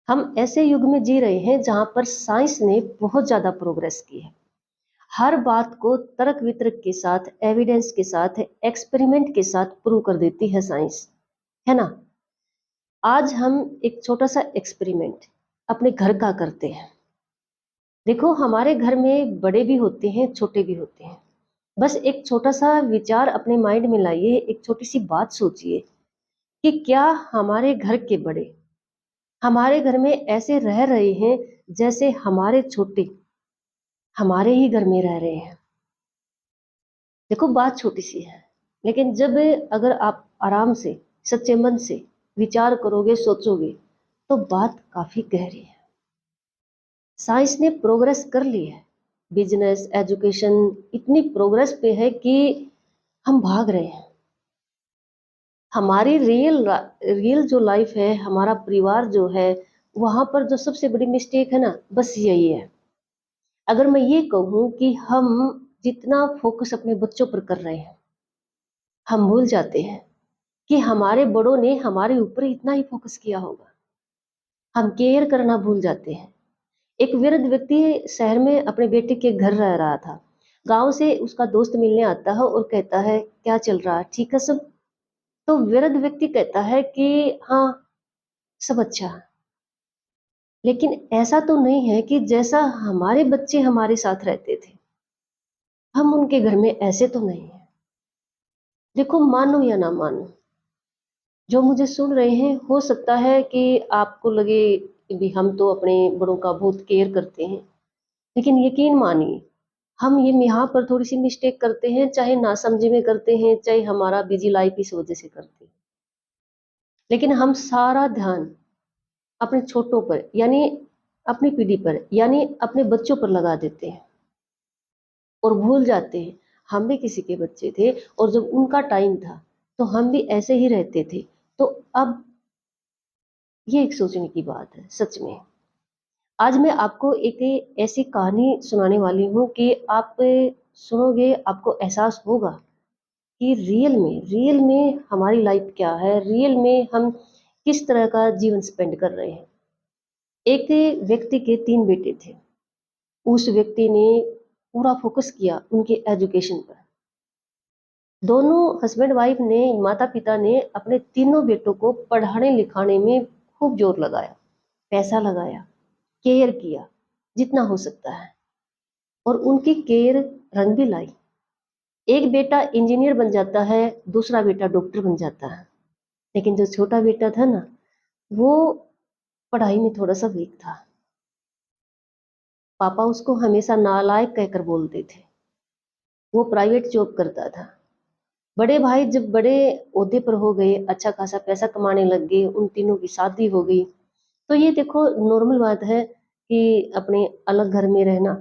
हम ऐसे युग में जी रहे हैं जहां पर साइंस ने बहुत ज्यादा प्रोग्रेस की है। हर बात को तर्क वितर्क के साथ, एविडेंस के साथ, एक्सपेरिमेंट के साथ प्रूव कर देती है साइंस, है ना। आज हम एक छोटा सा एक्सपेरिमेंट अपने घर का करते हैं। देखो, हमारे घर में बड़े भी होते हैं, छोटे भी होते हैं। बस एक छोटा सा विचार अपने माइंड में लाइए, एक छोटी सी बात सोचिए कि क्या हमारे घर के बड़े हमारे घर में ऐसे रह रहे हैं जैसे हमारे छोटे हमारे ही घर में रह रहे हैं। देखो, बात छोटी सी है, लेकिन जब अगर आप आराम से, सच्चे मन से विचार करोगे, सोचोगे, तो बात काफी गहरी है। साइंस ने प्रोग्रेस कर ली है। बिजनेस, एजुकेशन इतनी प्रोग्रेस पे है कि हम भाग रहे हैं। हमारी रियल जो लाइफ है, हमारा परिवार जो है, वहां पर जो सबसे बड़ी मिस्टेक है ना, बस यही है। अगर मैं ये कहूँ कि हम जितना फोकस अपने बच्चों पर कर रहे हैं, हम भूल जाते हैं कि हमारे बड़ों ने हमारे ऊपर इतना ही फोकस किया होगा। हम केयर करना भूल जाते हैं। एक वृद्ध व्यक्ति शहर में अपने बेटे के घर रह रहा था। गांव से उसका दोस्त मिलने आता है और कहता है, क्या चल रहा है, ठीक है सब। तो वृद्ध व्यक्ति कहता है कि हाँ, सब अच्छा है। लेकिन ऐसा तो नहीं है कि जैसा हमारे बच्चे हमारे साथ रहते थे, हम उनके घर में ऐसे तो नहीं है। देखो, मानो या ना मानो, जो मुझे सुन रहे हैं, हो सकता है कि आपको लगे भी हम तो अपने बड़ों का बहुत केयर करते हैं। लेकिन यकीन मानिए, हम ये यहाँ पर थोड़ी सी मिस्टेक करते हैं, चाहे नासमझी में करते हैं, चाहे हमारा बिजी लाइफ इस वजह से करते हैं। लेकिन हम सारा ध्यान अपने छोटों पर, यानी अपनी पीढ़ी पर, यानी अपने बच्चों पर लगा देते हैं और भूल जाते हैं हम भी किसी के बच्चे थे, और जब उनका टाइम था तो हम भी ऐसे ही रहते थे। तो अब ये एक सोचने की बात है सच में। आज मैं आपको एक ऐसी कहानी सुनाने वाली हूँ कि आप सुनोगे, आपको एहसास होगा कि रियल में हमारी लाइफ क्या है, रियल में हम किस तरह का जीवन स्पेंड कर रहे हैं। एक व्यक्ति के 3 बेटे थे। उस व्यक्ति ने पूरा फोकस किया उनके एजुकेशन पर। दोनों हस्बैंड वाइफ ने, माता पिता ने अपने तीनों बेटों को पढ़ाने लिखाने में खूब जोर लगाया, पैसा लगाया, केयर किया जितना हो सकता है, और उनकी केयर रंग भी लाई। एक बेटा इंजीनियर बन जाता है, दूसरा बेटा डॉक्टर बन जाता है। लेकिन जो छोटा बेटा था ना, वो पढ़ाई में थोड़ा सा वीक था। पापा उसको हमेशा नालायक कहकर बोलते थे। वो प्राइवेट जॉब करता था। बड़े भाई जब बड़े ओहदे पर हो गए, अच्छा खासा पैसा कमाने लग गए, उन तीनों की शादी हो गई। तो ये देखो, नॉर्मल बात है कि अपने अलग घर में रहना,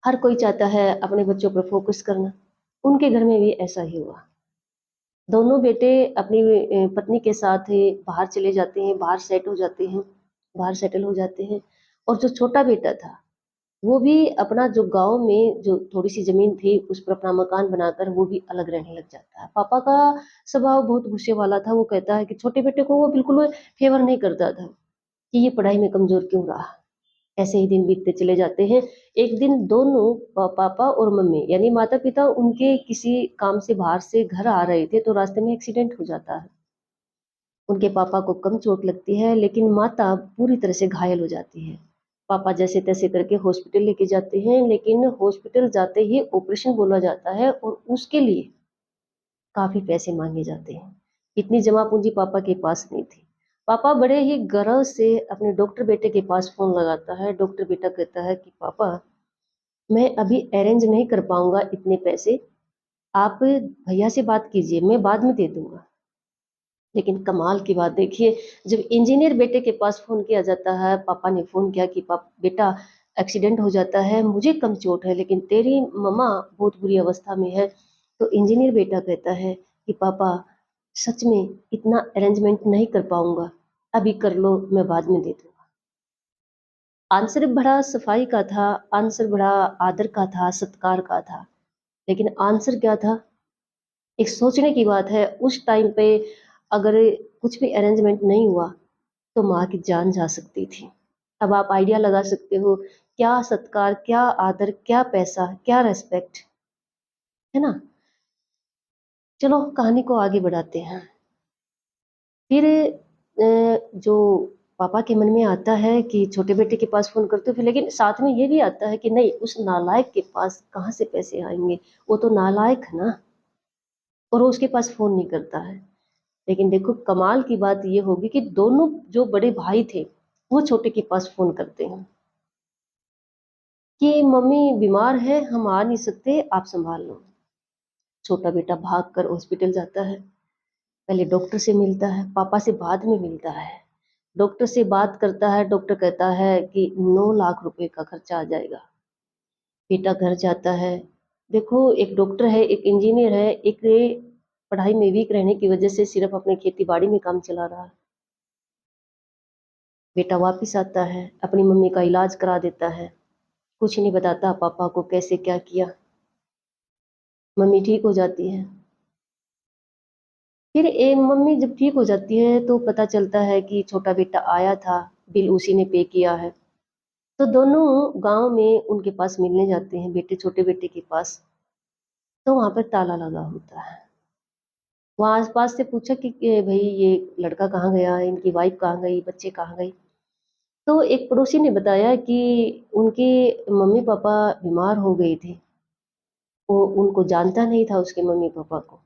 हर कोई चाहता है अपने बच्चों पर फोकस करना। उनके घर में भी ऐसा ही हुआ। दोनों बेटे अपनी पत्नी के साथ बाहर चले जाते हैं, बाहर सेट हो जाते हैं, बाहर सेटल हो जाते हैं। और जो छोटा बेटा था, वो भी अपना जो गांव में जो थोड़ी सी जमीन थी, उस पर अपना मकान बनाकर वो भी अलग रहने लग जाता है। पापा का स्वभाव बहुत गुस्से वाला था। वो कहता है कि छोटे बेटे को वो बिल्कुल फेवर नहीं करता था कि ये पढ़ाई में कमजोर क्यों रहा। ऐसे ही दिन बीतते चले जाते हैं। एक दिन दोनों पापा और मम्मी, यानी माता पिता, उनके किसी काम से बाहर से घर आ रहे थे, तो रास्ते में एक्सीडेंट हो जाता है। उनके पापा को कम चोट लगती है, लेकिन माता पूरी तरह से घायल हो जाती है। पापा जैसे तैसे करके हॉस्पिटल लेके जाते हैं, लेकिन हॉस्पिटल जाते ही ऑपरेशन बोला जाता है और उसके लिए काफी पैसे मांगे जाते हैं। इतनी जमा पूंजी पापा के पास नहीं थी। पापा बड़े ही गर्व से अपने डॉक्टर बेटे के पास फोन लगाता है। डॉक्टर बेटा कहता है कि पापा, मैं अभी अरेंज नहीं कर पाऊंगा इतने पैसे, आप भैया से बात कीजिए, मैं बाद में दे दूंगा। लेकिन कमाल की बात देखिए, जब इंजीनियर बेटे के पास फोन किया जाता है, पापा ने फोन किया कि पापा बेटा, एक्सीडेंट हो जाता है, मुझे कम चोट है लेकिन तेरी मम्मा बहुत बुरी अवस्था में है। तो इंजीनियर बेटा कहता है कि पापा, सच में इतना अरेंजमेंट नहीं कर पाऊंगा, अभी कर लो, मैं बाद में दे दूंगा। आंसर बड़ा सफाई का था, आंसर बड़ा आदर का था, सत्कार का था। लेकिन आंसर क्या था, एक सोचने की बात है। उस टाइम पे अगर कुछ भी अरेंजमेंट नहीं हुआ, तो माँ की जान जा सकती थी। अब आप आइडिया लगा सकते हो, क्या सत्कार, क्या आदर, क्या पैसा, क्या रिस्पेक्ट, है ना? चलो कहानी को आगे बढ़ाते हैं। फिर जो पापा के मन में आता है कि छोटे बेटे के पास फ़ोन करते हो, फिर लेकिन साथ में ये भी आता है कि नहीं, उस नालायक के पास कहाँ से पैसे आएँगे? वो तो नालायक है ना, और वो उसके पास फ़ोन नहीं करता है। लेकिन देखो कमाल की बात ये होगी कि दोनों जो बड़े भाई थे, वो छोटे के पास फ़ोन करते हैं कि मम्मी बीमार है, हम आ नहीं सकते, आप सँभाल लो। छोटा बेटा भागकर हॉस्पिटल जाता है, पहले डॉक्टर से मिलता है, पापा से बाद में मिलता है। डॉक्टर से बात करता है, डॉक्टर कहता है कि 9 लाख रुपए का खर्चा आ जाएगा। बेटा घर जाता है, देखो एक डॉक्टर है, एक इंजीनियर है, एक पढ़ाई में वीक रहने की वजह से सिर्फ अपने खेती-बाड़ी में काम चला रहा है। बेटा वापस आता है, अपनी मम्मी का इलाज करा देता है, कुछ नहीं बताता पापा को कैसे क्या किया। मम्मी ठीक हो जाती है। फिर मम्मी जब ठीक हो जाती है तो पता चलता है कि छोटा बेटा आया था, बिल उसी ने पे किया है। तो दोनों गाँव में उनके पास मिलने जाते हैं, बेटे छोटे बेटे के पास, तो वहाँ पर ताला लगा होता है। वहाँ आस-पास से पूछा कि भई ये लड़का कहाँ गया? इनकी वाइफ़ कहाँ गई? बच्चे कहाँ गए? तो एक पड़ोसी ने बताया कि उनके मम्मी-पापा बीमार हो गए थे। वो उनको जानता नहीं था उसके मम्मी-पापा को।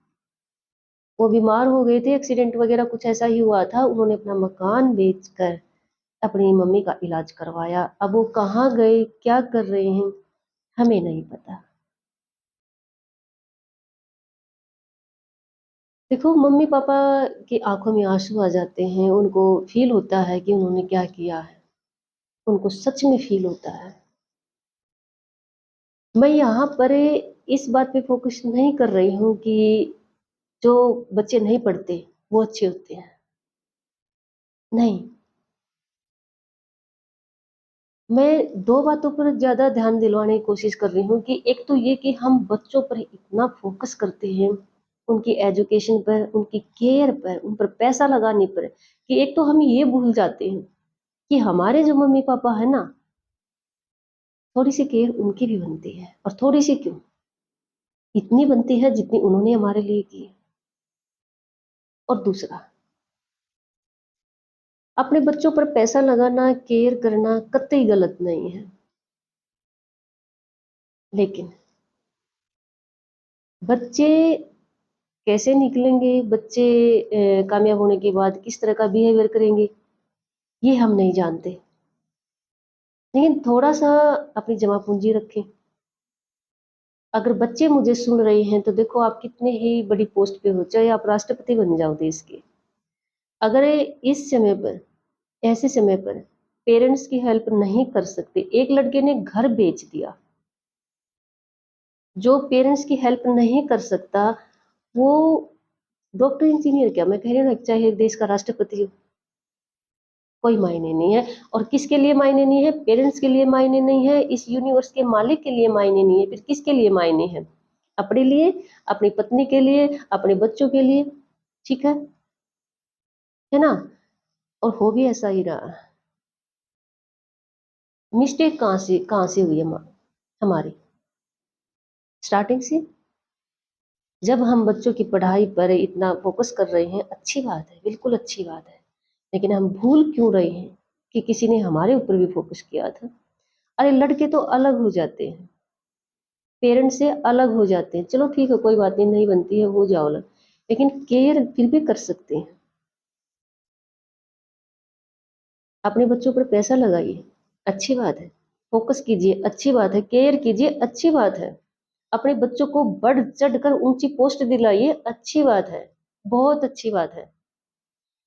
वो बीमार हो गए थे, एक्सीडेंट वग़ैरह कुछ ऐसा ही हुआ था। उन्होंने अपना मकान बेचकर अपनी मम्मी का इलाज करवाया। अब वो कहाँ गए, क्या कर रहे हैं, हमें नहीं पता। देखो मम्मी-पापा की आँखों में आँसू आ जाते हैं, उनको फ़ील होता है कि उन्होंने क्या किया है। उनको सच में फ़ील होता है। मैं यहाँ पर इस बात पे फ़ोकस नहीं कर रही हूँ कि जो बच्चे नहीं पढ़ते, वो अच्छे होते हैं। नहीं, मैं 2 बातों पर ज़्यादा ध्यान दिलवाने की कोशिश कर रही हूँ कि एक तो ये कि हम बच्चों पर इतना फ़ोकस करते हैं, उनकी एजुकेशन पर, उनकी केयर पर, उन पर पैसा लगाने पर, कि एक तो हम ये भूल जाते हैं कि हमारे जो मम्मी-पापा हैं ना, थोड़ी-सी केयर उनकी भी बनती है, और थोड़ी-सी क्यों, इतनी बनती है जितनी उन्होंने हमारे लिए की है। और दूसरा, अपने बच्चों पर पैसा लगाना, केयर करना कतई गलत नहीं है। लेकिन बच्चे कैसे निकलेंगे, बच्चे कामयाब होने के बाद किस तरह का बिहेवियर करेंगे, ये हम नहीं जानते। लेकिन थोड़ा-सा अपनी जमा पूँजी रखें। अगर बच्चे मुझे सुन रहे हैं तो देखो आप कितने ही बड़ी पोस्ट पे हो, चाहे आप राष्ट्रपति बन जाओ देश के। अगर इस समय पर, ऐसे समय पर पेरेंट्स की हेल्प नहीं कर सकते, एक लड़के ने घर बेच दिया, जो पेरेंट्स की हेल्प नहीं कर सकता, वो डॉक्टर, इंजीनियर क्या, मैं कह रही हूँ ना, चाहे देश का राष्ट्रपति हो, कोई मायने नहीं है। और किसके लिए मायने नहीं है? पेरेंट्स के लिए मायने नहीं है, इस यूनिवर्स के मालिक के लिए मायने नहीं है, फिर किसके लिए मायने हैं? अपने लिए, अपनी पत्नी के लिए, अपने बच्चों के लिए, ठीक है ना? और हो भी ऐसा ही रहा। मिस्टेक कहाँ से हुई हमारी? स्टार्टिंग से। जब हम बच्चों की पढ़ाई पर इतना फोकस कर रहे हैं, अच्छी बात है, बिल्कुल अच्छी बात है। लेकिन हम भूल क्यों रहे हैं कि किसी ने हमारे ऊपर भी फोकस किया था? अरे लड़के तो अलग हो जाते हैं, पेरेंट्स से अलग हो जाते हैं, चलो ठीक है कोई बात नहीं, नहीं बनती है, हो जाओ अलग, लेकिन केयर फिर भी कर सकते हैं। अपने बच्चों पर पैसा लगाइए, अच्छी बात है, फोकस कीजिए, अच्छी बात है, केयर कीजिए, अच्छी बात है, अपने बच्चों को बढ़ चढ़ कर ऊंची पोस्ट दिलाइए, अच्छी बात है, बहुत अच्छी बात है।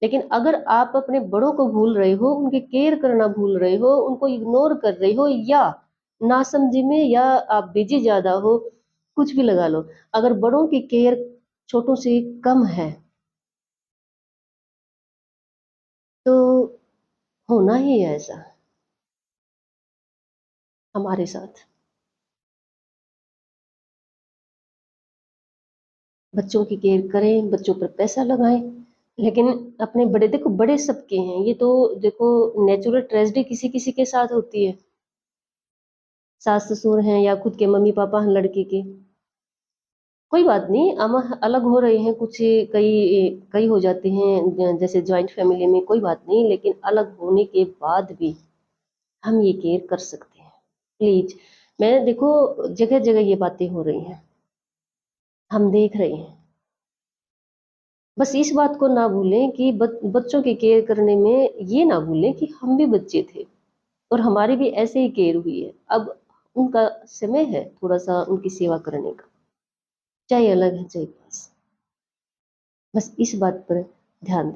लेकिन अगर आप अपने बड़ों को भूल रहे हो, उनकी केयर करना भूल रहे हो, उनको इग्नोर कर रहे हो, या नासमझी में, या आप बिजी ज्यादा हो, कुछ भी लगा लो, अगर बड़ों की केयर छोटों से कम है तो होना ही है ऐसा हमारे साथ। बच्चों की केयर करें, बच्चों पर पैसा लगाएं, लेकिन अपने बड़े देखो बड़े सबके हैं, ये तो देखो नेचुरल ट्रेजेडी किसी-किसी के साथ होती है। सास-ससुर हैं या खुद के मम्मी-पापा हैं लड़के के। कोई बात नहीं, हम अलग हो रहे हैं कुछ कई कई हो जाते हैं जैसे जॉइंट फैमिली में कोई बात नहीं, लेकिन अलग होने के बाद भी हम ये केयर कर सकते हैं। प्लीज़ मैं देखो जगह-जगह ये बातें हो रही हैं, हम देख रहे हैं। बस इस बात को ना भूलें कि बच्चों की केयर करने में ये ना भूलें कि हम भी बच्चे थे और हमारी भी ऐसे ही केयर हुई है। अब उनका समय है थोड़ा-सा उनकी सेवा करने का, चाहे अलग है चाहे पास। बस इस बात पर ध्यान दें।